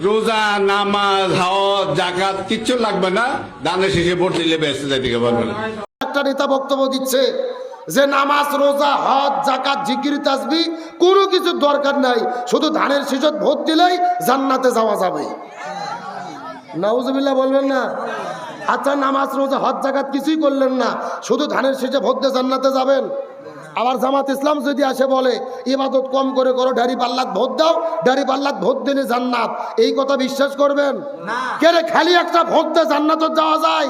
রোজা, নামাজ, হজ, জাকাত কিচ্ছু লাগবে না, দানের শেষে ভোট দিলে বেঁচে যাইতে পারবে না। একটা নেতা বক্তব্য দিচ্ছে যে নামাজ, রোজা, হজ, জাকাত, জিকির, তাসবিহ কোনো কিছু দরকার নাই, শুধু ধানের শীষত ভোট দিলেই জান্নাতে যাওয়া যাবে। নাউজুবিল্লাহ বলবেন না? আচ্ছা, নামাজ, রোজা, হজ, জাকাত কিছুই করলেন না, শুধু ধানের শীষে ভোট দিয়ে জান্নাতে যাবেন? আবার জামাত ইসলাম যদি আসে বলে ইবাদত কম করে করো, দাড়ি পাল্লাত ভোট দাও, দাড়ি পাল্লাত ভোট দিলে জান্নাত, এই কথা বিশ্বাস করবেন? কেরে খালি একটা ভোট দিয়ে জান্নাতে যাওয়া যায়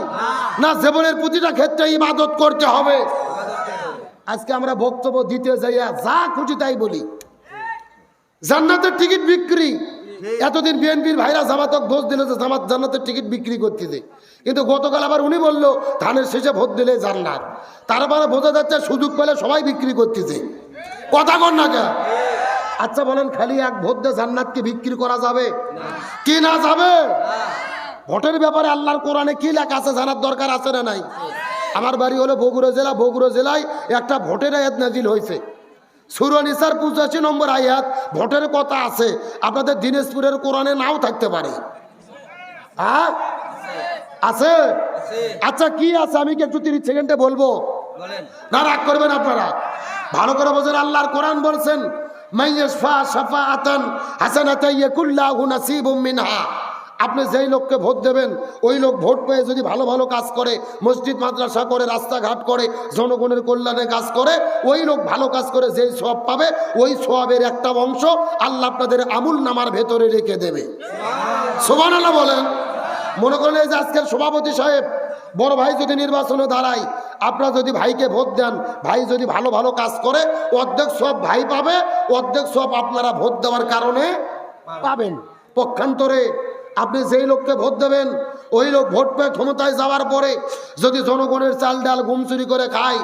না? জীবনের প্রতিটা ক্ষেত্রে ইবাদত করতে হবে। আজকে আমরা বক্তব্য দিতে যাইয়া যা খুশি তাই বলি, জান্নাতের টিকিট বিক্রি। এতদিন বিএনপির ভাইরা জামাতক দোষ দিল যে জামাত জান্নাতের টিকিট বিক্রি করতেছে, কিন্তু গতকাল আবার উনি বলল ধানের শেষে ভোট দিলে জান্নাত। তারপরে বোঝা যাচ্ছে সুযোগ পেলে সবাই বিক্রি করতেছে। কথা কন না কে? আচ্ছা বলেন, খালি এক ভোট দিয়ে জান্নাতকে বিক্রি করা যাবে কি না যাবে? ভোটের ব্যাপারে আল্লাহর কোরআনে কি লেখা আছে জানার দরকার আছে না নাই? আমার বাড়ি হলো বগুড়া জেলা। বগুড়া জেলায় একটা ভোটের আয়াত নাজিল হয়েছে, সূরা নিসার 85 নম্বর আয়াত। ভোটের কথা আছে, আপনাদের দিনাজপুরের কোরআনে নাও থাকতে পারে। হ্যাঁ আছে? আচ্ছা কি আছে আমি কি একটু 30 সেকেন্ডে বলবো? না রাগ করবেন আপনারা? ভালো করে বোঝেন, আল্লাহর কোরআন বলছেন মাইয়াশফা শাফাআতান হাসানাতান ইয়াকুল্লাহু নাসিবুম মিনহা। আপনি যেই লোককে ভোট দেবেন ওই লোক ভোট পেয়ে যদি ভালো ভালো কাজ করে, মসজিদ মাদ্রাসা করে, রাস্তাঘাট করে, জনগণের কল্যাণে কাজ করে, ওই লোক ভালো কাজ করে যেই সওয়াব পাবে, ওই সওয়াবের একটা অংশ আল্লাহ আপনাদের আমুল নামার ভেতরে রেখে দেবে। সুবহানাল্লাহ বলেন। মনে করেন এই যে আজকের সভাপতি সাহেব, বড় ভাই যদি নির্বাচনে দাঁড়ায়, আপনারা যদি ভাইকে ভোট দেন, ভাই যদি ভালো ভালো কাজ করে, অর্ধেক সব ভাই পাবে, অর্ধেক সব আপনারা ভোট দেওয়ার কারণে পাবেন। পক্ষান্তরে আপনি যেই লোককে ভোট দেবেন ওই লোক ভোট পেয়ে ক্ষমতায় যাওয়ার পরে যদি জনগণের চাল ডাল গম চুরি করে খায়,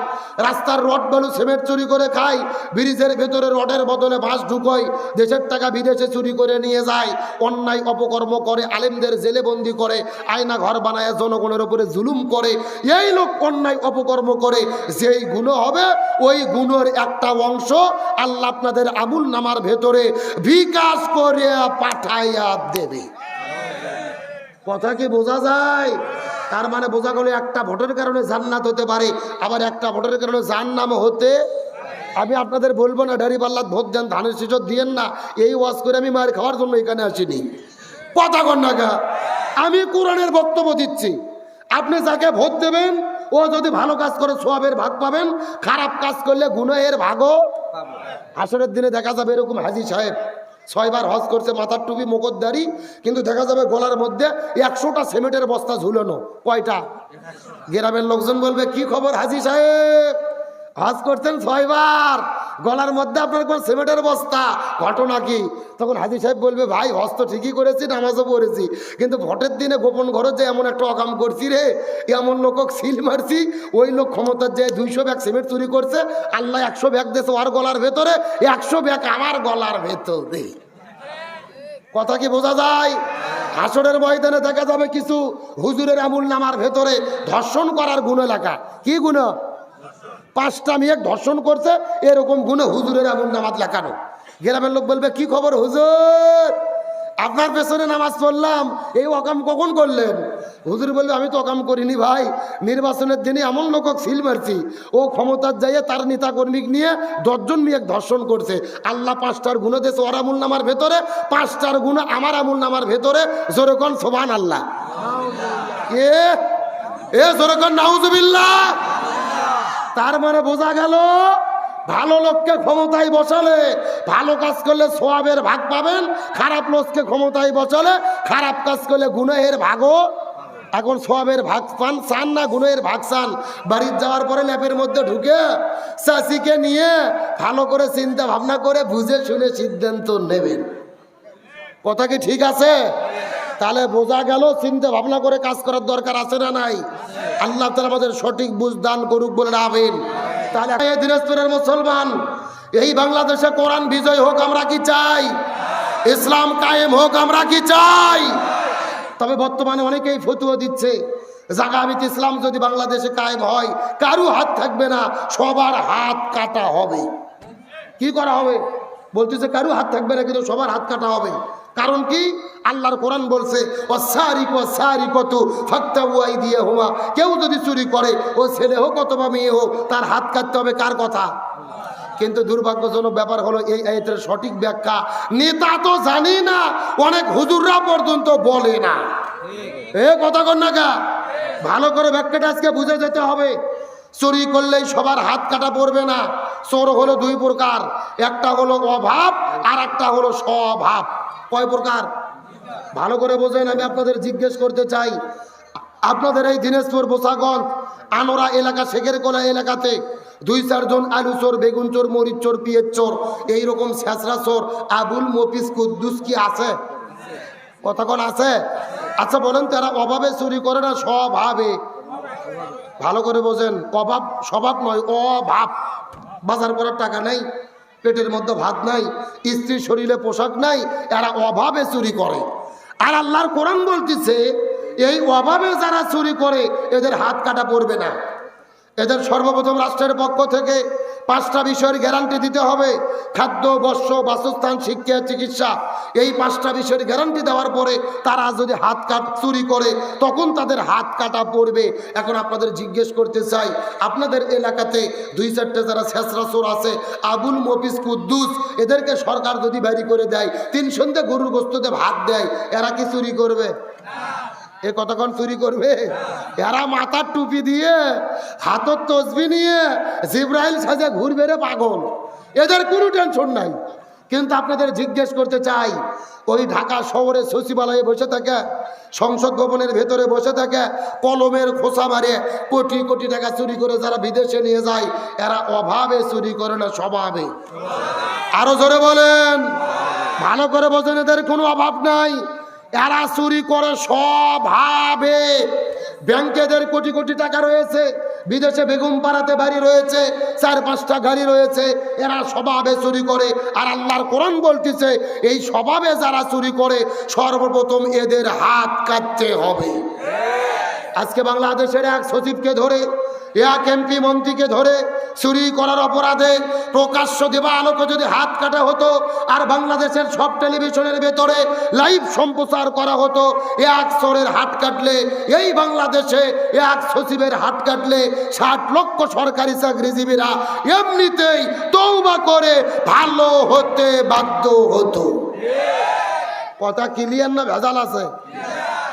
রাস্তার রড বালু সিমেন্ট চুরি করে খায়, ব্রিজের ভেতরে রডের বদলে বাঁশ ঢুকোয়, দেশের টাকা বিদেশে চুরি করে নিয়ে যায়, অন্যায় অপকর্ম করে, আলেমদের জেলে বন্দি করে, আয়না ঘর বানায় জনগণের উপরে জুলুম করে, এই লোক অন্যায় অপকর্ম করে যেই গুণ হবে ওই গুণের একটা অংশ আল্লাহ আপনাদের আমুল নামার ভেতরে বিকাশ করে পাঠাইয়া দেবে। কথা কি বোঝা যায়? তার মানে বোঝা গেল একটা ভোটের কারণে জান্নাত হতে পারে, আবার একটা ভোটের কারণে জাহান্নাম হতে। আমি আপনাদের বলবো না দাড়ি পাল্লাত ভোট দেন, ধানের শীষত দিয়েন না, এই ওয়াজ করে আমি মার খাওয়ার জন্য এখানে আসিনি। কথা কন না গা? আমি কোরআনের বক্তব্য দিচ্ছি। আপনি যাকে ভোট দেবেন ও যদি ভালো কাজ করে সওয়াবের ভাগ পাবেন, খারাপ কাজ করলে গুনাহের ভাগও। হাসরের দিনে দেখা যাবে এরকম হাজী সাহেব 6 বার হজ করছে, মাথার টুপি মুখোশধারী, কিন্তু দেখা যাবে গলার মধ্যে 100টা সিমেন্টের বস্তা ঝুলানো। কয়টা? গ্রামের লোকজন বলবে কি খবর হাজী সাহেব, হজ করছেন 6 বার, গলার মধ্যে আপনার কোন সিমেন্টের বস্তা, ঘটনা কি? তখন হাজী সাহেব বলবে ভাই হজ তো ঠিকই করেছি, নামাজও পড়েছি, কিন্তু ভোটের দিনে গোপন ঘরে যে এমন একটা অকাম করছি রে, এমন লোক সিল মারছি, ওই লোক ক্ষমতার যে 200 ব্যাগ সিমেন্ট চুরি করছে, আল্লাহ 100 ব্যাগ দিয়েছে ওর গলার ভেতরে, 100 ব্যাগ আমার গলার ভেতরে। কথা কি বোঝা যায়? হাসরের ময়দানে দেখা যাবে কিছু হুজুরের আমুল নামার ভেতরে ধর্ষণ করার গুণ লেখা। কি গুণ? 5টা মেয়ে ধর্ষণ করছে, এরকম গুণে হুজুরের আমুল নামাজ লেখানো। গ্রামের লোক বলবে কি খবর হুজুর, আপনার পেছনে নামাজ পড়লাম, এই অকাম কখন করলেন? হুজুর বলবে আমি তো অকাম করিনি ভাই, নির্বাচনের দিনে এমন লোক সিল মারছি, ও ক্ষমতার যাইয়ে তার নেতা কর্মী নিয়ে 10 জন মেয়ে ধর্ষণ করছে, আল্লাহ 5টার গুণ দিয়েছে ওর আমুল নামার ভেতরে, 5টার গুণ আমার আমুল নামার ভেতরে। জোরে কোন সুবহানাল্লাহ। এ জোরে কোন নাউজুবিল্লাহ। তার মানে বোঝা গেল ভালো লোককে ক্ষমতায় বসালে ভালো কাজ করলে সওয়াবের ভাগ পাবেন, খারাপ লোককে ক্ষমতায় বসালে খারাপ কাজ করলে গুনাহের ভাগও। এখন সওয়াবের ভাগ পান চান না গুনাহের ভাগ চান? বাড়ির যাওয়ার পরে ল্যাপের মধ্যে ঢুকে চাষিকে নিয়ে ভালো করে চিন্তা ভাবনা করে বুঝে শুনে সিদ্ধান্ত নেবেন। কথা কি ঠিক আছে? তাহলে বোঝা গেল চিন্তা ভাবনা করে কাজ করার দরকার আছে না নাই? আল্লাহ তাআলা আমাদের সঠিক বুঝ দান করুক বলে আমিন। তাহলে এই দিনাজপুরের মুসলমান, এই বাংলাদেশে কোরআন বিজয় হোক আমরা কি চাই? ইসলাম কায়েম হোক আমরা কি চাই? তবে বর্তমানে অনেকেই ফতোয়া দিচ্ছে জাগামিত ইসলাম যদি বাংলাদেশে কায়েম হয় কারো হাত থাকবে না, সবার হাত কাটা হবে। কি করা হবে? বলতেছে কারো হাত থাকবে না, কিন্তু সবার হাত কাটা হবে। কারণ কি? আল্লাহর কোরআন বলছে ওয়াসারিকু ওয়াসারিকাতু ফাকতাউ আইদিয়াহুমা, কেউ যদি চুরি করে ও ছেলে হোক অথবা মেয়ে হোক তার হাত কাটতে হবে। কার কথা? কিন্তু দুর্ভাগ্যজনক ব্যাপার হলো এই আয়াতের সঠিক ব্যাখ্যা নেতা তো জানি না, অনেক হুজুররা পর্যন্ত বলে না। এ কথা কর না কা, ভালো করে ব্যাখ্যাটা আজকে বুঝে যেতে হবে। চুরি করলেই সবার হাত কাটা পড়বে না। চোর হলো দুই প্রকার, একটা হলো অভাব আর একটা হলো স্বভাব। কয় প্রকার? ভালো করে বোঝেন, আমি আপনাদের জিজ্ঞেস করতে চাই। আপনাদের এই দিনাজপুর বোসাগঞ্জ আনোরা এলাকা, শেখের কোলা এলাকাতে 2-4 জন আলু চোর, বেগুন চোর, মরিচ চোর, পিঁয়াজ চোর, এইরকম ছেঁচড়া চোর আবুল মফিজ কুদ্দুস কি আছে? কথা কোন আছে? আচ্ছা বলেন, তারা অভাবে চুরি করে না স্বভাবে? ভালো করে বোঝেন, অভাব স্বভাব নয়, অভাব। বাজার করার টাকা নাই, পেটের মধ্যে ভাত নাই, স্ত্রীর শরীরে পোশাক নাই, এরা অভাবে চুরি করে। আর আল্লাহর কোরআন বলতেছে এই অভাবে যারা চুরি করে এদের হাত কাটা পড়বে না। এদের সর্বপ্রথম রাষ্ট্রের পক্ষ থেকে 5টা বিষয়ের গ্যারান্টি দিতে হবে। খাদ্য, বস্ত্র, বাসস্থান, শিক্ষা, চিকিৎসা। এই 5টা বিষয়ের গ্যারান্টি দেওয়ার পরে তারা যদি হাত কাট চুরি করে তখন তাদের হাত কাটা পড়বে। এখন আপনাদের জিজ্ঞেস করতে চাই, আপনাদের এলাকাতে 2-4টে যারা ছেঁচড়া চোর আছে, আবুল মফিজ কুদ্দুস, এদেরকে সরকার যদি বাইরে করে দেয়, 3 সন্ধ্যে গরুর গোশতে ভাত দেয়, এরা কি চুরি করবে? এ কতক্ষণ চুরি করবে? এরা মাথার টুপি দিয়ে হাতর তসবি নিয়ে জিব্রাইল সাজে ঘুরবে রে পাগল, এদের কোনো টেনশন নাই। কিন্তু আপনাদের জিজ্ঞেস করতে চাই, ওই ঢাকা শহরে সচিবালয়ে বসে থাকে, সংসদ ভবনের ভেতরে বসে থাকে, কলমের খোসা মারে কোটি কোটি টাকা চুরি করে যারা বিদেশে নিয়ে যায়, এরা অভাবে চুরি করে না স্বভাবে? আরো জোরে বলেন, ভালো করে বোঝেন, এদের কোনো অভাব নাই, এরা চুরি করে স্বভাবে। ব্যাংকে এদের কোটি কোটি টাকা রয়েছে, বিদেশে বেগম পাড়াতে বাড়ি রয়েছে, 4-5টা গাড়ি রয়েছে, এরা স্বভাবে চুরি করে। আর আল্লাহর কোরআন বলতেছে এই স্বভাবে যারা চুরি করে সর্বপ্রথম এদের হাত কাটতে হবে। আজকে বাংলাদেশের এক সচিবকে ধরে, এক এমপি মন্ত্রীকে ধরে চুরি করার অপরাধে প্রকাশ্য দেবা আলোকে যদি হাত কাটা হতো আর বাংলাদেশের সব টেলিভিশনের ভেতরে লাইভ সম্প্রচার করা হতো, এক চোরের হাত কাটলে, এই বাংলাদেশে এক সচিবের হাত কাটলে 60 লক্ষ সরকারি চাকরিজীবীরা এমনিতেই তওবা করে ভালো হতে বাধ্য হতো। কথা ক্লিয়ার না ভেজাল আছে?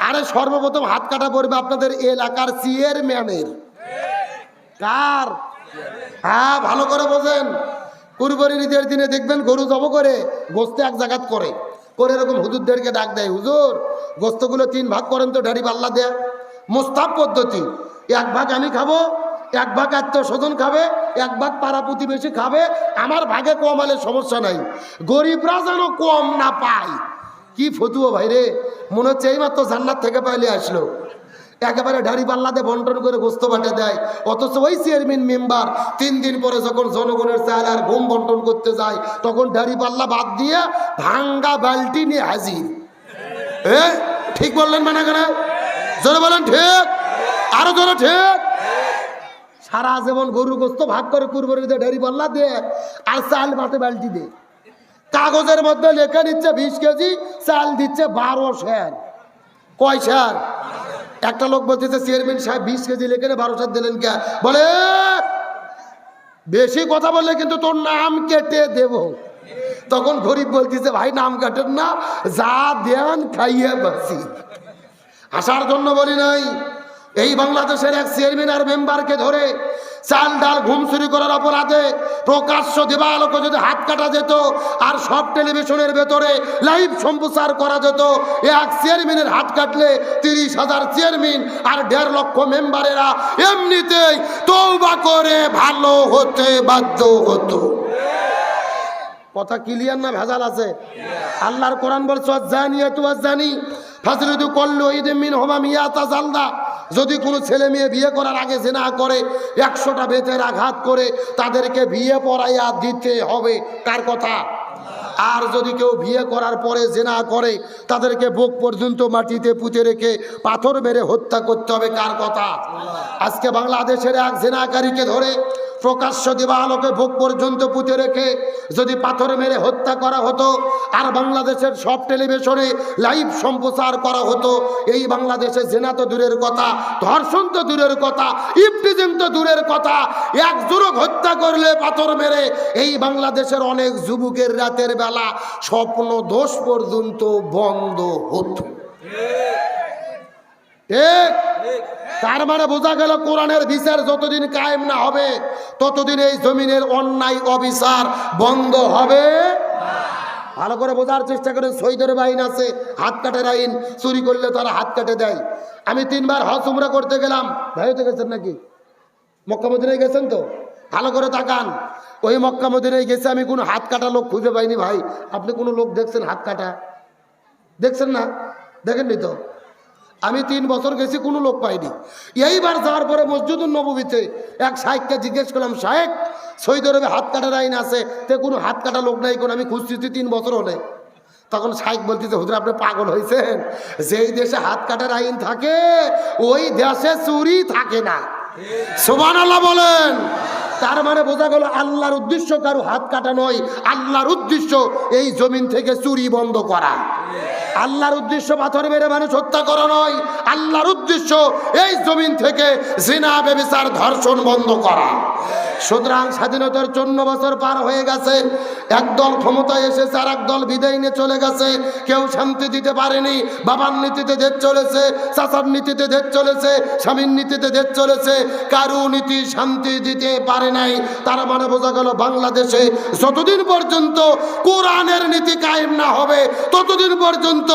আরে সর্বপ্রথম হাত কাটা পড়বে আপনাদের এলাকার চেয়ারম্যানের। কার? হ্যাঁ, ভালো করে বোঝেন। কুরবানির ঈদের দিনে দেখবেন গরু জব করে গোস্ত এক জায়গাত করে এরকম হুজুরদেরকে ডাক দেয়, হুজুর গোস্তগুলো 3 ভাগ করেন তো, ঢাড়ি পাল্লা দেয়। মোস্তাব পদ্ধতি, 1 ভাগ আমি খাবো, 1 ভাগ আত্মীয়-স্বজন খাবে, 1 ভাগ পাড়া প্রতিবেশী খাবে, আমার ভাগে কম হলে সমস্যা নাই, গরিবরা যেন কম না পায়। কি ফতুয়া ভাই রে, মনে হচ্ছে এইমাত্র জান্নাত থেকে পাইলে আসলো। একেবারে ঢাড়ি পাল্লাতে বন্টন করে গোস্ত বাটে দেয়, অথচ ওই চেয়ারম্যান মেম্বার 3 দিন পরে যখন জনগণের চাল আর ঘুম বন্টন করতে যায় তখন ঢাড়ি পাল্লা বাদ দিয়ে ভাঙ্গা বালতি নিয়ে হাজির। ঠিক বললেন মানে কেন? জোরে বলেন ঠিক, আরো জোরে ঠিক। সারা জীবন গরু গোস্ত ভাগ করে কুরবানিতে ঢাড়ি পাল্লা দিয়ে আর চাল বাটে বালতি দিয়ে, কাগজের মধ্যে লেখা নিচ্ছে 20 কেজি, চাল দিচ্ছে 12 সের। কয় সের? একটা লোক বলতেছে চেয়ারম্যান সাহেব 20 কেজি লেখে 12 সের দিলেন কে? বলে বেশি কথা বললে কিন্তু তোর নাম কেটে দেব। তখন গরিব বলতেছে ভাই নাম কাটেন না, যা দেন খাইয়ে বাসি। আসার জন্য বলি নাই, এই বাংলাদেশের এক চেয়ারম্যান আর মেম্বারকে ধরে চাল ডাল ঘুম চুরি করার অপরাধে প্রকাশ্য দেবালোকে যদি হাত কাটা যেত আর সব টেলিভিশনের ভেতরে লাইভ সম্প্রচার করা যেত, এক চেয়ারম্যানের হাত কাটলে 30,000 চেয়ারম্যান আর 1.5 লক্ষ মেম্বারেরা এমনিতেই তওবা করে ভালো হতে বাধ্য হতো। কথা ক্লিয়ার না ভেজাল আছে? আল্লাহর কোরআন বলছে জানিয়াতু ওয়াজানি ফাজলিদু কুল্লু ইদিম মিনহুমা মিয়াতা জালদা। যদি কোনো ছেলে মেয়ে বিয়ে করার আগে জিনা করে 100টা বেতের আঘাত করে তাদেরকে বিয়ে পড়াইয়া দিতে হবে। কার কথা? আর যদি কেউ বিয়ে করার পরে জিনা করে তাদেরকে বুক পর্যন্ত মাটিতে পুঁতে রেখে পাথর মেরে হত্যা করতে হবে। কার কথা? আজকে বাংলাদেশের এক জিনাকারীকে ধরে প্রকাশ্য দিবালোকে বুক পর্যন্ত পুঁতে রেখে যদি পাথর মেরে হত্যা করা হতো আর বাংলাদেশের সব টেলিভিশনে লাইভ সম্প্রচার করা হতো, এই বাংলাদেশে জেনা তো দূরের কথা, ধর্ষণ তো দূরের কথা, ইফটিজিং তো দূরের কথা, এক যুবক হত্যা করলে পাথর মেরে এই বাংলাদেশের অনেক যুবকের রাতের বেলা স্বপ্ন দোষ পর্যন্ত বন্ধ হতো। ঠিক? তার মানে বোঝা গেল কোরআনের বিচার যতদিন কায়েম না হবে ততদিন এই জমিনের অন্যায় অবিচার বন্ধ হবে। ভালো করে বোঝার চেষ্টা করেন। সৈদের আইন আছে, হাত কাটার আইন, চুরি করলে তারা হাত কাটে দেয়। আমি 3 বার হজ উমরা করতে গেলাম, ভাইও তো গেছেন নাকি? মক্কা মদিনায় গেছেন তো? ভালো করে তাকান। ওই মক্কা মদিনায় গেছে, আমি কোনো হাত কাটা লোক খুঁজে পাইনি। ভাই আপনি কোনো লোক দেখছেন হাত কাটা? দেখছেন না? দেখেননি তো? আমি 3 বছর গেছি, কোনো লোক পাইনি। এইবার যাওয়ার পরে মসজিদুল নববীতে এক শায়েখকে জিজ্ঞেস করলাম, শায়েখ সৌদি আরবে হাত কাটার আইন আছে, তে কোনো হাত কাটা লোক নাই কোন? আমি খুঁজছি 3 বছর হলে। তখন শায়েখ বলতেছে, হুজুর আপনি পাগল হয়েছেন, যেই দেশে হাত কাটার আইন থাকে ওই দেশে চুরি থাকে না। সুবহানাল্লাহ বলেন। তার মানে বোঝা গেল আল্লাহর উদ্দেশ্য কারো হাত কাটা নয়, আল্লাহর উদ্দেশ্য এই জমিন থেকে চুরি বন্ধ করা। আল্লাহর উদ্দেশ্য পাথর মেরে মানুষ হত্যা করা নয়, আল্লাহর উদ্দেশ্য এই জমিন থেকে জিনা ব্যভিচার ধর্ষণ বন্ধ করা। সুতরাং স্বাধীনতার 54 বছর পার হয়ে গেছে, একদল ক্ষমতায় এসেছে আর একদল বিদায় নিয়ে চলে গেছে। কেউ শান্তি দিতে পারেনি। বাবার নীতিতে দেশ চলেছে, চাচার নীতিতে দেশ চলেছে, স্বামীর নীতিতে দেশ চলেছে, কারো নীতি শান্তি দিতে পারে নাই। তার মানে বোঝা গেল বাংলাদেশে যতদিন পর্যন্ত কোরআনের নীতি কায়েম না হবে ততদিন পর্যন্ত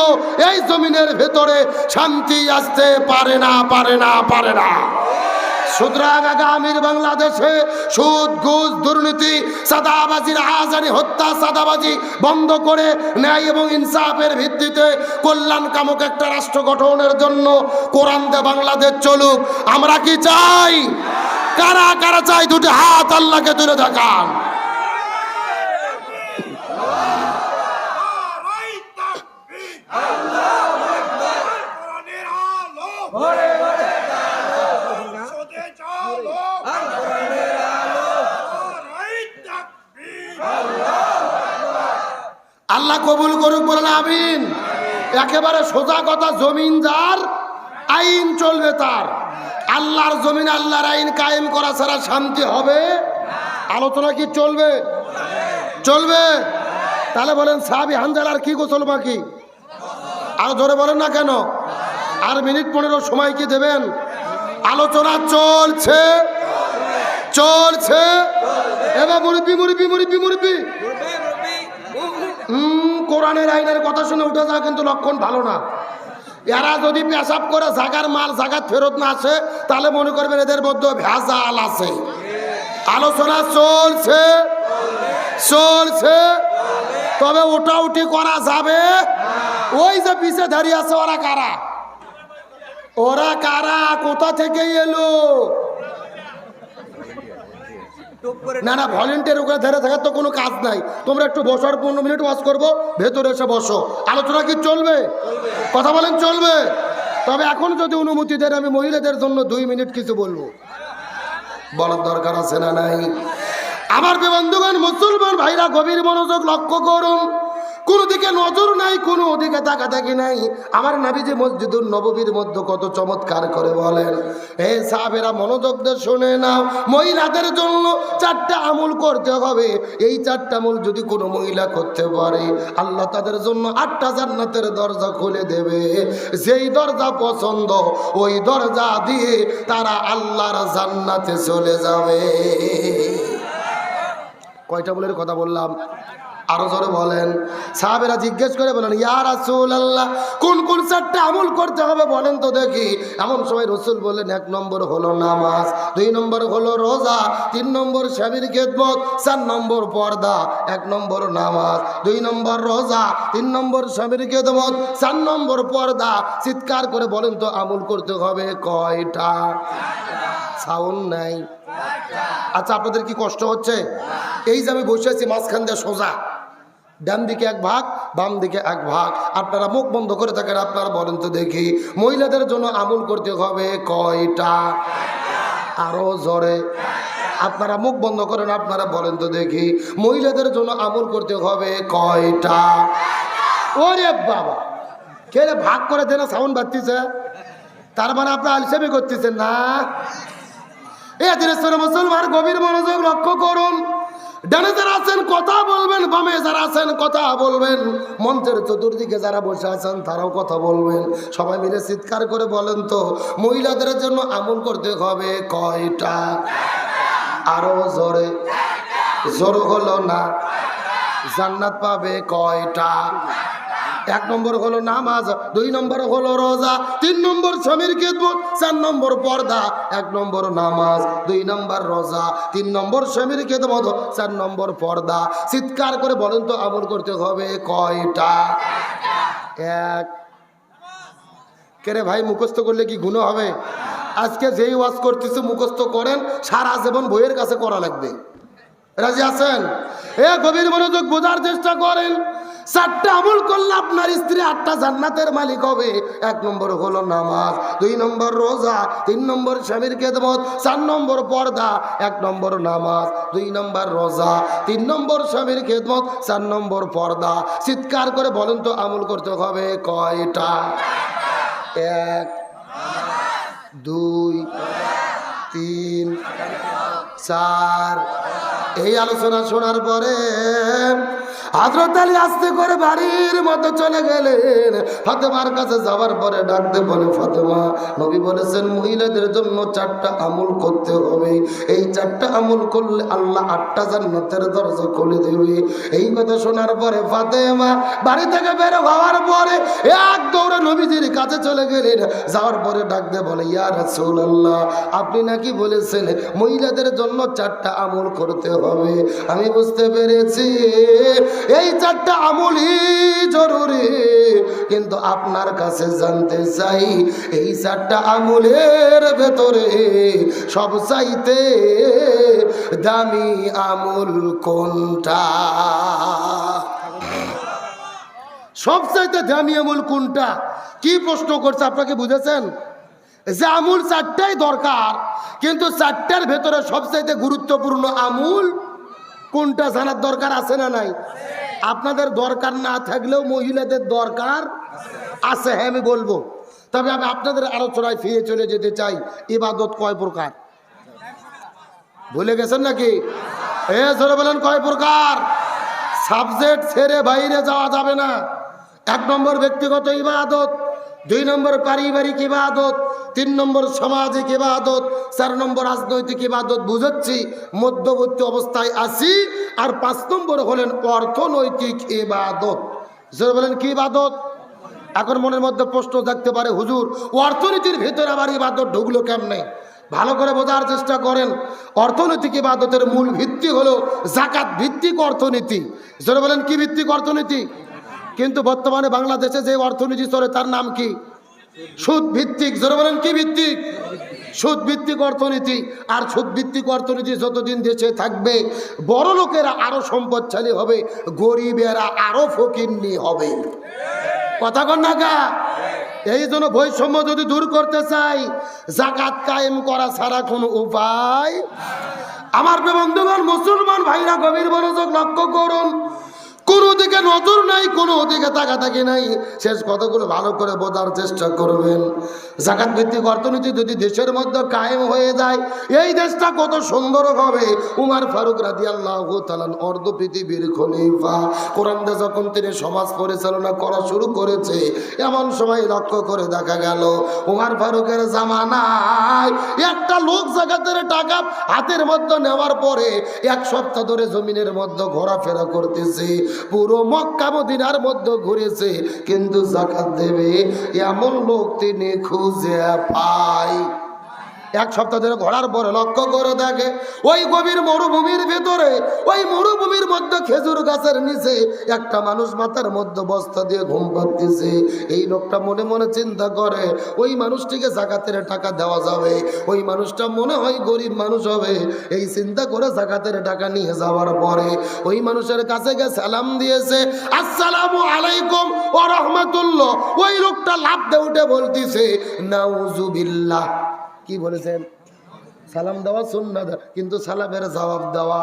এই জমিনের ভেতরে শান্তি আসতে পারে না, পারে না, পারে না। সুতরাং আগামীর বাংলাদেশে সুদ, ঘুষ, দুর্নীতি, সাদাবাজি, রাহাজানি, হত্যা, সাদাবাজি বন্ধ করে ন্যায় এবং ইনসাফের ভিত্তিতে কল্যাণ কামক একটা রাষ্ট্র গঠনের জন্য কোরআন দিয়ে বাংলাদেশ চলুক। আমরা কি চাই? কারা কারা চাই? দুটি হাত আল্লাহকে তুলে দেখান। আল্লাহ কবুল করুক, বলেন আমিন। একেবারে সোজা কথা, জমিন যার আইন চলবে তার। আল্লাহর জমিন আল্লাহর আইন কায়েম করা ছাড়া শান্তি হবে? আলোচনা কি চলবে? চলবে। তাহলে বলেন সাহাবী হানজালার কি গোসল বাকি? আর ধরে বলেন না কেন? আর মিনিট 15 সময় কি দেবেন? আলোচনা চলছে, চলছে। এবার মুরব্বি মুরব্বি মুরব্বি মুরব্বি কোরআনের আইনের কথা শুনে উঠে যাওয়া কিন্তু লক্ষণ ভালো না। এরা যদি পেশাব করে জাগার মাল জাগার ফেরত না আসে তাহলে মনে করবেন এদের মধ্যে ভেজাল আছে। আলোচনা চলছে, চলছে, তবে উঠাউঠি করা যাবে। ওই যে পিছে দাঁড়িয়ে আছে ওরা কারা? ওরা কারা? কোথা থেকে এলো? না না, ভলেন্টিয়ার ওখানে ধরে থাকার তো কোনো কাজ নাই। তোমরা একটু বসার 15 মিনিট ওয়াজ করবো, ভেতরে এসে বসো। আলোচনা কি চলবে? কথা বলেন চলবে। তবে এখন যদি অনুমতি দেন আমি মহিলাদের জন্য 2 মিনিট কিছু বলবো। বলার দরকার আছে না নাই? আমার বন্ধুগণ, মুসলমান ভাইরা গভীর মনোযোগ লক্ষ্য করুন। কোনো দিকে নজর নাই, কোনো দিকে তাকাতাকি নাই। আমার নবীজি মসজিদুল নববীর মধ্যে কত চমৎকার করে বলেন, হে সাহাবেরা মনোযোগ দিয়ে শুনে নাও, মহিলাদের জন্য 4টা আমল করতে হবে। এই 4টা আমল যদি কোনো মহিলা করতে পারে আল্লাহ তাদের জন্য 8টা জান্নাতের দরজা খুলে দেবে। যেই দরজা পছন্দ ওই দরজা দিয়ে তারা আল্লাহর জান্নাতে চলে যাবে। কয়টা বলের কথা বললাম? আরো জোরে বলেন। সাহাবেরা জিজ্ঞেস করে বলেন, ইয়া রাসূলুল্লাহ কোন কোন 4টা আমল করতে হবে বলেন তো দেখি। এমন সময় রাসূল বললেন, 1 নম্বর হলো নামাজ, 2 নম্বর হলো রোজা, 3 নম্বর স্বামীর খেদমত, 4 নম্বর পর্দা। 1 নম্বর নামাজ, 2 নম্বর রোজা, 3 নম্বর স্বামীর খেদমত, 4 নম্বর পর্দা। চিৎকার করে বলেন তো আমল করতে হবে কয়টা? সাউন্ড নাই। আচ্ছা, আপনাদের কি কষ্ট হচ্ছে? এই যে আমি বসে আছি মাঝখান দিয়ে সোজা, ডান দিকে 1 ভাগ, বাম দিকে 1 ভাগ। আপনারা মুখ বন্ধ করে থাকেন, আপনারা বলেন তো দেখি মহিলাদের জন্য আমল করতে হবে কয়টা? আরো জোরে। আপনারা মুখ বন্ধ করেন, আপনারা বলেন তো দেখি মহিলাদের জন্য আমল করতে হবে কয়টা? ওরে বাবা, কে রে ভাগ করে দেনা সাউন্ড বাড়তিছে, তার মানে আপনার আলসেমি করতেছেন না। এই দিনেশ্বর মুসলমান গভীর মনোযোগ লক্ষ্য করুন। ডানে যারা আছেন কথা বলবেন, বামে যারা আছেন কথা বলবেন, মঞ্চের চতুর্দিকে যারা বসে আছেন তারাও কথা বলবেন। সবাই মিলে চিৎকার করে বলেন তো মহিলাদের জন্য আমল করতে হবে কয়টা? আরো জোরে, জোর হলো না। জান্নাত পাবে কয়টা? 1 নম্বর হলো নামাজ, 2 নম্বর হলো রোজা, 3 নম্বর স্বামীর খেদমত, 4 নম্বর পর্দা। 1 নম্বর নামাজ, 2 নম্বর রোজা, 3 নম্বর স্বামীর খেদমত, 4 নম্বর পর্দা। চিৎকার করে বলেন তো আমল করতে হবে কয়টা? 1। কেরে ভাই মুখস্থ করলে কি গুণ হবে? আজকে যেই ওয়াজ করতেছে মুখস্থ করেন, সারা জীবন বইয়ের কাছে করা লাগবে। রাজি আছেন? গভীর মনোযোগ বোঝার চেষ্টা করেন। 4টা আমল করলে আপনার স্ত্রী 8টা জান্নাতের মালিক হবে। 1 নম্বর হলো নামাজ, 2 নম্বর রোজা, 3 নম্বর স্বামীর খেদমত, 4 নম্বর পর্দা। 1 নম্বর নামাজ, 2 নম্বর রোজা, 3 নম্বর স্বামীর খেদমত, 4 নম্বর পর্দা। চিৎকার করে বলেন তো আমল করতে হবে কয়টা? 1, 2, 3, 4। এই আলোচনা শোনার পরে হযরত আলী আস্তে করে বাড়ির মধ্যে চলে গেলেন। ফাতেমার কাছে যাওয়ার পরে ডাকতে বলে, ফাতেমা, নবী বলেছেন মহিলাদের জন্য 4টা আমল করতে হবে। এই 4টা আমল করলে আল্লাহ 8টা জান্নাতের দরজা খুলে দেবে। এই কথা শোনার পরে ফাতেমা বাড়ি থেকে বের হওয়ার পরে এক দৌড়ে নবীজির কাছে চলে গেলেন। যাওয়ার পরে ডাকতে বলে, ইয়া রাসূলুল্লাহ, আপনি নাকি বলেছেন মহিলাদের জন্য 4টা আমল করতে হবে। আমি বুঝতে পেরেছি এই 4টা আমলই জরুরি, কিন্তু আপনার কাছে জানতে চাই এই 4টা আমলের ভেতরে সবচাইতে দামি আমল কোনটা? সবচাইতে দামি আমল কোনটা? কি প্রশ্ন করছে আপনাকে বুঝেছেন? যে আমল 4টাই দরকার, কিন্তু 4টার ভেতরে সবচাইতে গুরুত্বপূর্ণ আমল কোনটা জানার দরকার আছে না নাই? আপনাদের দরকার না থাকলেও মহিলাদের দরকার আছে। হ্যাঁ, আমি বলবো। তবে আমি আপনাদের আলোচনায় ফিরে চলে যেতে চাই। ইবাদত কয় প্রকার? ভুলে গেছেন নাকি? জোরে বলেন কয় প্রকার? সাবজেক্ট ছেড়ে বাইরে যাওয়া যাবে না। 1 নম্বর ব্যক্তিগত ইবাদত, 2 নম্বর পারিবারিক ইবাদত, 3 নম্বর সামাজিক ইবাদত, 4 নম্বর রাজনৈতিক ইবাদত। বুঝাচ্ছি মধ্যবর্তী অবস্থায় আছি। আর 5 নম্বর হলেন অর্থনৈতিক ইবাদত। যারা বলেন কি ইবাদত? এখন মনের মধ্যে প্রশ্ন থাকতে পারে, হুজুর অর্থনীতির ভিতরে আবার ইবাদত ঢুকলো কেমনে? ভালো করে বোঝার চেষ্টা করেন। অর্থনৈতিক ইবাদতের মূল ভিত্তি হলো যাকাত ভিত্তিক অর্থনীতি। যারা বলেন কি ভিত্তিক অর্থনীতি? কিন্তু বর্তমানে বাংলাদেশে যে অর্থনীতি চলে তার নাম কি? সুদ ভিত্তিক। যারা বলেন কি ভিত্তিক? সুদ ভিত্তিক অর্থনীতি। আর সুদ ভিত্তিক অর্থনীতি যতদিন দেশে থাকবে বড় লোকেরা আরো সম্পদশালী হবে, গরিবেরা আরো ফকিন্নি হবে। কথা কন না গা? এই জন্য বৈষম্য যদি দূর করতে চাই, যাকাত কায়েম করা ছাড়া কোনো উপায়। আমার বন্ধুগণ, মুসলমান ভাইরা গভীর মনোযোগ লক্ষ্য করুন। কোনো দিকে নজর নাই, কোনো দিকে তাকাতাকি নাই। শেষ কথাগুলো ভালো করে বোঝার চেষ্টা করবেন। যাকাত ভিত্তিক অর্থনীতি যদি দেশের মধ্যে কায়েম হয়ে যায়, এই দেশটা কত সুন্দর হবে। উমর ফারুক রাদিয়াল্লাহু তাআলা অর্ধ পৃথিবীর খলিফা, কোরআনে যখন তিনি সমাজ পরিচালনা করা শুরু করেছে, এমন সময় লক্ষ্য করে দেখা গেল উমর ফারুকের জামানায় একটা লোক যাকাতের টাকা হাতের মধ্যে নেওয়ার পরে 1 সপ্তাহ ধরে জমিনের মধ্যে ঘোরাফেরা করতেছে। পুরো মক্কা মদিনার মধ্যে ঘুরেছে, কিন্তু যাকাত দেবে এমন লোক তিনি খুঁজে পায়। 1 সপ্তাহ ধরে ঘোরার পরে লক্ষ্য করে দেখে ওই গভীর মরুভূমির ভেতরে, ওই মরুভূমির মধ্যে খেজুর গাছের নিচে একটা মানুষ মাথার মধ্যে বস্তা দিয়ে ঘুম পাচ্ছে। এই লোকটা মনে মনে চিন্তা করে ওই মানুষটিকে যাকাতের টাকা দেওয়া যাবে, ওই মানুষটা মনে হয় গরিব মানুষ হবে। এই চিন্তা করে যাকাতের টাকা নিয়ে যাওয়ার পরে ওই মানুষের কাছে গিয়ে সালাম দিয়েছে, আসসালামু আলাইকুম ওয়া রাহমাতুল্লাহ। ওই লোকটা লাফ দিয়ে উঠে বলতিছে নাউজুবিল্লাহ। কি বলেছেন? সালাম দেওয়া সুন্নাত, কিন্তু সালামের জবাব দেওয়া।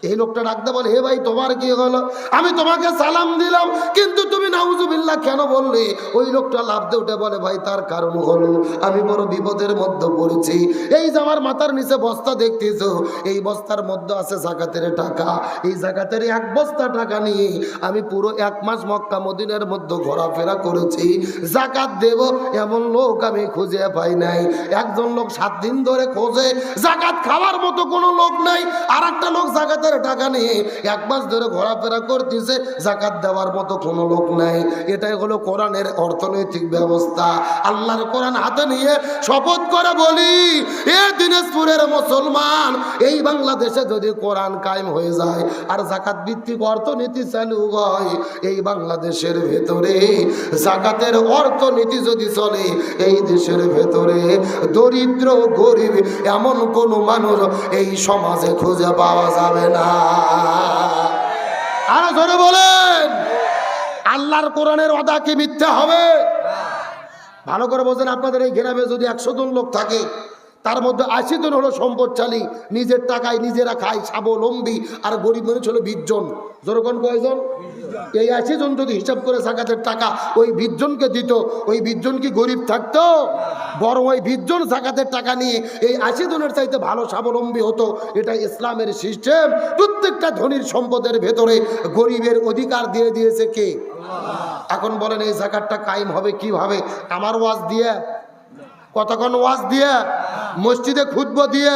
এই লোকটা ডাকতে বলে, হে ভাই তোমার কি হলো? আমি তোমাকে সালাম দিলাম কিন্তু তুমি নাউজুবিল্লাহ কেন বললে? ওই লোকটা লাফতে উঠে বলে, ভাই তার কারণ হলো আমি বড় বিপদের মধ্যে পড়েছি। এই যে আমার মাথার নিচে বস্তা দেখতেছো, এই বস্তার মধ্যে আছে যাকাতের টাকা। এই যাকাতের এক বস্তা টাকা নিয়ে আমি পুরো 1 মাস মক্কা মদিনার মধ্যে ঘোরাফেরা করেছি। যাকাত দেব এমন লোক আমি খুঁজে পাই নাই। একজন লোক 7 দিন ধরে খোঁজে, যাকাত খাওয়ার মতো কোনো লোক নাই। আর একটা লোক যাকাতের টাকা নিয়ে 1 মাস ধরে ঘোরাফেরা করতেছে, যাকাত দেওয়ার মতো কোনো লোক নাই। এটাই হলো কোরআনের অর্থনৈতিক ব্যবস্থা। আল্লাহর কোরআন হাতে নিয়ে শপথ করে বলি, এ দিনাজপুরের মুসলমান, এই বাংলাদেশে যদি কোরআন কায়েম হয়ে যায় আর যাকাত ভিত্তিক অর্থনীতি চালু হয়, এই বাংলাদেশের ভেতরে যাকাতের অর্থনীতি যদি চলে, এই দেশের ভেতরে দরিদ্র গরিব এমন কোন মানুষ এই সমাজে খুঁজে পাওয়া যাবে না। আর ধরে বলেন, আল্লাহর কোরআনের ওয়াদা কি মিথ্যা হবে? ভালো করে বোঝেন, আপনাদের এই গ্রামে যদি 100 জন লোক থাকে, তার মধ্যে 80 জন হলো সম্পদশালী, নিজের টাকায় নিজেরা খায়, স্বাবলম্বী, আর গরিব মানুষ হলো 20 জন। যেরকম কয়জন? এই 80 জন যদি হিসাব করে যাকাতের টাকা ওই 20 জনকে দিত, ওই 20 জন কি গরিব থাকতো? বরং ওই 20 জন যাকাতের টাকা নিয়ে এই 80 জনের চাইতে ভালো স্বাবলম্বী হতো। এটা ইসলামের সিস্টেম। প্রত্যেকটা ধনীর সম্পদের ভেতরে গরিবের অধিকার দিয়ে দিয়েছে কে? এখন বলেন এই যাকাতটা কায়েম হবে কিভাবে? আমার ওয়াজ দিয়ে, কতক্ষণ ওয়াজ দিয়ে, মসজিদে খুতবা দিয়ে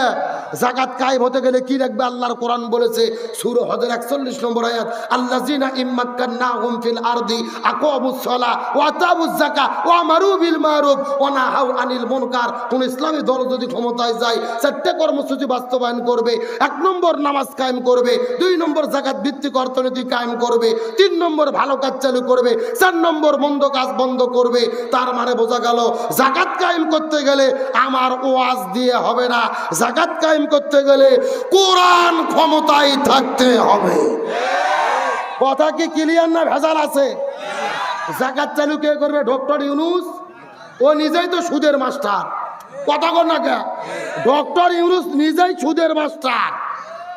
যাকাত কায়েম হতে গেলে কি রাখবে? আল্লাহর কোরআন বলেছে সূরা হজের 41 নম্বর আয়াত, আল্লাযিনা ইম্মাক্কান্নাহুম ফিল আরদি আকামুস সালাহ ওয়া আতাউজ যাকাত ওয়া আমারু বিল মারুফ ওয়া নাহাউ আনিল মুনকার। কোন ইসলামী দল যদি ক্ষমতায় যায়, 4টে কর্মসূচি বাস্তবায়ন করবে। 1 নম্বর নামাজ কায়েম করবে, 2 নম্বর যাকাত ভিত্তিক অর্থনীতি কায়েম করবে, 3 নম্বর ভালো কাজ চালু করবে, 4 নম্বর মন্দ কাজ বন্ধ করবে। তার মানে বোঝা গেল যাকাত কায়েম করতে গেলে আমার ওয়াজ দিয়ে হবে না, যাকাত কায়েম করতে গেলে কোরআন ক্ষমতায় থাকতে হবে। কথা কি ক্লিয়ার না ভেজাল আছে? যাকাত চালু কে করবে? ডক্টর ইউনূস। ও নিজেই তো সুদের মাস্টার। কথা কর না কে? ডক্টর ইউনূস নিজেই সুদের মাস্টার।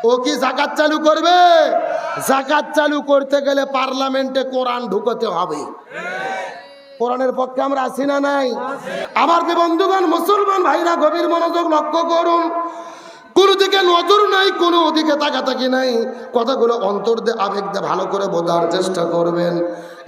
ও কি যাকাত চালু করবে? যাকাত চালু করতে গেলে পার্লামেন্টে কোরআন ঢুকাতে হবে। কোরআনের পক্ষে আমরা আছি না নাই? আমার যে বন্ধুগণ মুসলমান ভাইরা, গভীর মনোযোগ লক্ষ্য করুন। কোনো দিকে নজর নাই, কোনো ওদিকে তাকাতাকি নাই। কথাগুলো অন্তর দিয়ে, আবেগ দিয়ে ভালো করে বোঝার চেষ্টা করবেন।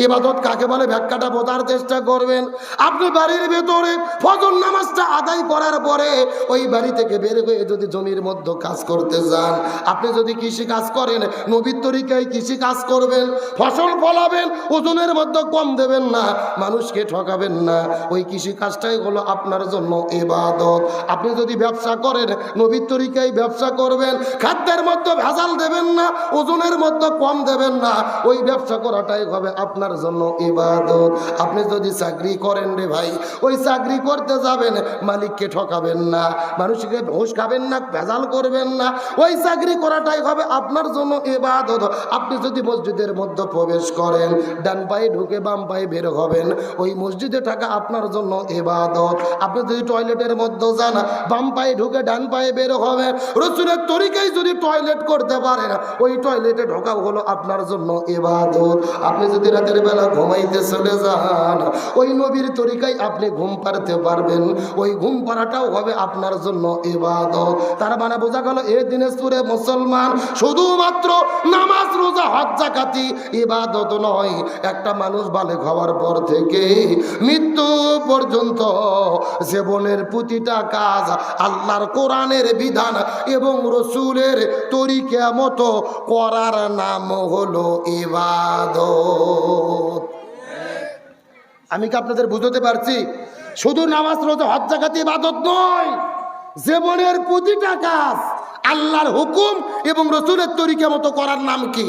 ইবাদত কাকে বলে ব্যাখ্যাটা বোঝার চেষ্টা করবেন। আপনি বাড়ির ভেতরে ফজর নামাজটা আদায় করার পরে ওই বাড়ি থেকে বের হয়ে যদি জমির মধ্যে কাজ করতে যান, আপনি যদি কৃষি কাজ করেন, নবীর তরিকায় কৃষি কাজ করবেন, ফসল ফলাবেন, ওজনের মধ্যে কম দেবেন না, মানুষকে ঠকাবেন না। ওই কৃষি কাজটাই হলো আপনার জন্য ইবাদত। আপনি যদি ব্যবসা করেন, নবীর তরিকায় ব্যবসা করবেন, খাদ্যের মধ্যে ভেজাল দেবেন না, ওজনের মধ্যে কম দেবেন না, ওই ব্যবসা করাটাই হবে আপনার জন্য ইবাদত। আপনি যদি চাকরি করেন রে ভাই, ওই চাকরি করতে যাবেন, মালিককে ঠকাবেন না, মানুষকে ঘুষ খাবেন না, ভেজাল করবেন না, ওই চাকরি করাটাই হবে আপনার জন্য ইবাদত। আপনি যদি মসজিদের মধ্যে প্রবেশ করেন, ডান পায়ে ঢুকে বাম পায়ে বের হবেন, ওই মসজিদে থাকা আপনার জন্য ইবাদত। আপনি যদি টয়লেটের মধ্যে যান, বাম পায়ে ঢুকে ডান পায়ে বের হবেন, রাসূলের তরিকায় যদি টয়লেট করতে পারেন, ওই টয়লেটে ঢোকা হলো আপনার জন্য ইবাদত। আপনি যদি রাতের বেলা ঘুমাইতে চলে যান, ওই নবীর তরিকায় আপনি ঘুম পাড়তে পারবেন, ওই ঘুম পাড়াটাও হবে আপনার জন্য ইবাদত। তার মানে বোঝা গেল এ দিনাজপুরে মুসলমান শুধুমাত্র নামাজ, রোজা, হজ, যাকাতি ইবাদত নয়। একটা মানুষ বালেগ হওয়ার পর থেকে মৃত্যু পর্যন্ত জীবনের প্রতিটা কাজ আল্লাহর কোরআনের বিধান এবং রসুলের তরিকা মতো করার নাম হলো ইবাদত। আমি কি আপনাদের বুঝতে পারছি? শুধু নামাজ, রোজা, হজ, যাকাত ইবাদত নয়, জীবনের প্রতিটা কাজ আল্লাহর হুকুম এবং রসুলের তরিকা মতো করার নাম কি?